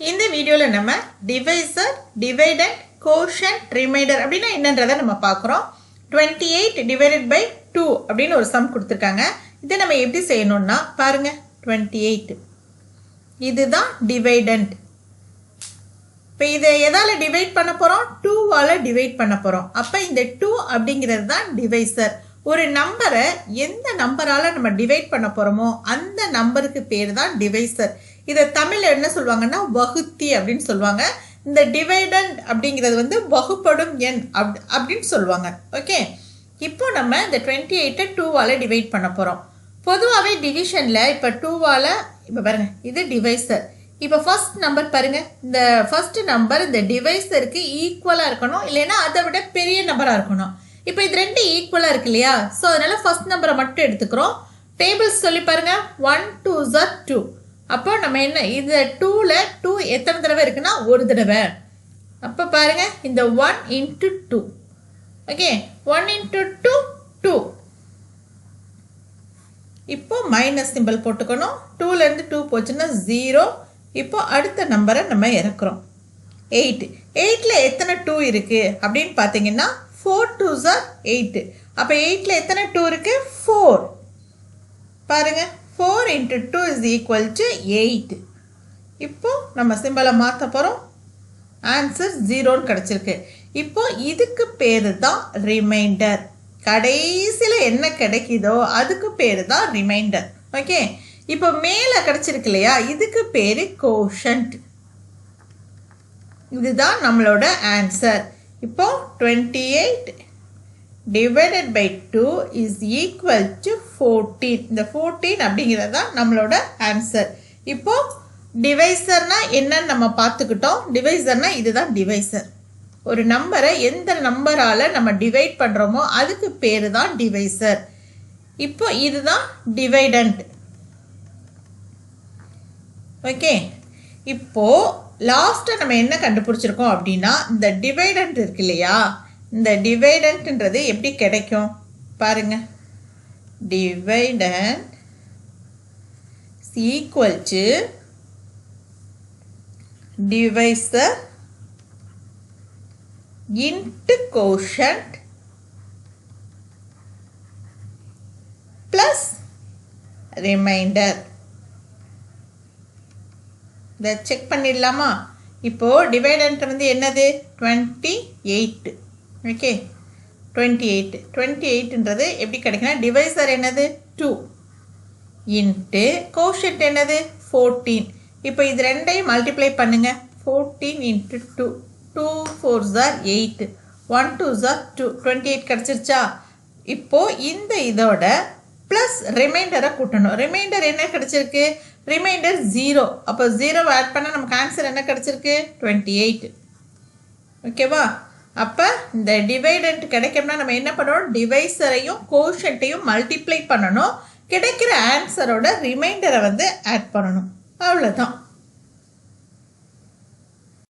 இந்த வீடியோல நம்ம டிவைசர், டிவைடண்ட், கோஷன்ட், ரிமைண்டர் அப்படின்னா என்னன்றதை நம்ம பார்க்குறோம். 28 divided by 2 அப்படின்னு ஒரு சம் கொடுத்துருக்காங்க. இதை நம்ம எப்படி செய்யணும்னா பாருங்க, 28 இதுதான் டிவைடண்ட். இப்போ இதை எதால டிவைட் பண்ண போகிறோம்? 2வால் டிவைட் பண்ண போகிறோம். அப்போ இந்த 2 அப்படிங்கிறது தான் டிவைசர். ஒரு நம்பரை எந்த நம்பரால் நம்ம டிவைட் பண்ண போகிறோமோ அந்த நம்பருக்கு பேர் தான் டிவைசர். இதை தமிழில் என்ன சொல்லுவாங்கன்னா வகுத்தி அப்படின்னு சொல்லுவாங்க. இந்த டிவைடண்ட் அப்படிங்கிறது வந்து வகுப்படும் எண் அப்படின்னு சொல்லுவாங்க. ஓகே, இப்போ நம்ம இந்த 28 2வால் டிவைட் பண்ண போகிறோம். பொதுவாகவே டிவிஷனில் இப்போ 2வால் இப்போ பாருங்க, இது டிவைசர். இப்போ ஃபர்ஸ்ட் நம்பர் பாருங்கள், இந்த ஃபர்ஸ்ட் நம்பர் இந்த டிவைசருக்கு ஈக்குவலாக இருக்கணும், இல்லைன்னா அதை விட பெரிய நம்பராக இருக்கணும். இப்போ இது ரெண்டு ஈக்குவலாக இருக்கு இல்லையா? ஸோ அதனால் ஃபர்ஸ்ட் நம்பரை மட்டும் எடுத்துக்கிறோம். டேபிள்ஸ் சொல்லி பாருங்கள், 1 2s are 2. அப்போ நம்ம என்ன, இந்த 2ல் 2 எத்தனை தடவை இருக்குன்னா ஒரு தடவை. அப்போ பாருங்கள், இந்த 1 into 2. Okay, 1 into 2 2. இப்போ மைனஸ் சிம்பிள் போட்டுக்கணும். 2லேருந்து 2 போச்சுன்னா 0. இப்போ அடுத்த நம்பரை நம்ம இறக்குறோம். 8. 8ல் எத்தனை 2 இருக்குது அப்படின்னு பார்த்தீங்கன்னா 4 2s are 8. அப்போ 8ல் எத்தனை 2 இருக்குது? 4. பாருங்கள், 4 into 2 is equal to 8. இப்போ நம்ம சிம்பிளை மாற்ற போகிறோம். ஆன்சர் 0ன்னு கிடச்சிருக்கு. இப்போ இதுக்கு பேர் தான் ரிமைண்டர். கடைசியில் என்ன கிடைக்குதோ அதுக்கு பேர் தான் ரிமைண்டர். ஓகே, இப்போ மேலே கிடச்சிருக்கு இல்லையா, இதுக்கு பேர் கோஷன்ட். இதுதான் நம்மளோட ஆன்சர். இப்போ 28 divided by 2 is equal to 14. இந்த 14 அப்படிங்கிறது தான் நம்மளோட ஆன்சர். இப்போ டிவைசர்னா என்னன்னு நம்ம பார்த்துக்கிட்டோம். டிவைசர்னா இதுதான் டிவைசர். ஒரு நம்பரை எந்த நம்பரால் நம்ம டிவைட் பண்ணுறோமோ அதுக்கு பேர் தான் டிவைசர். இப்போ இதுதான் டிவைடண்ட். ஓகே, இப்போ லாஸ்ட்டாக நம்ம என்ன கண்டுபிடிச்சிருக்கோம் அப்படின்னா இந்த டிவைடண்ட் இருக்கு இல்லையா, இந்த டிவைடண்ட்ன்றது எப்படி கிடைக்கும் பாருங்க. Dividend equal to divisor into quotient plus reminder. இதை செக் பண்ணிடலாமா? இப்போது டிவைடண்ட் வந்து என்னது? 28. ஓகே, 28ன்றது எப்படி கிடைக்குன்னா டிவைசர் என்னது? 2 இன்ட்டு கோஷன்ட் என்னது? 14. இப்போ இது ரெண்டையும் மல்டிப்ளை பண்ணுங்க. 14 into 2. 2 4s are 8. 1 2s are 2. 28 கிடச்சிருச்சா? இப்போது இந்த இதோட ப்ளஸ் ரிமைண்டரை கூட்டணும். ரிமைண்டர் என்ன கிடச்சிருக்கு? ரிமைண்டர் 0. அப்போ 0 ஆட் பண்ணால் நமக்கு ஆன்சர் என்ன கிடச்சிருக்கு? 28. ஓகேவா? அப்போ இந்த டிவைடண்ட் கிடைக்கணும்னா நம்ம என்ன பண்ணணும்? டிவைசரையும் கோஷன்ட்டையும் மல்டிப்ளை பண்ணணும். கிடைக்கிற ஆன்சரோட ரிமைண்டரை வந்து ஆட் பண்ணணும். அவ்வளோதான்.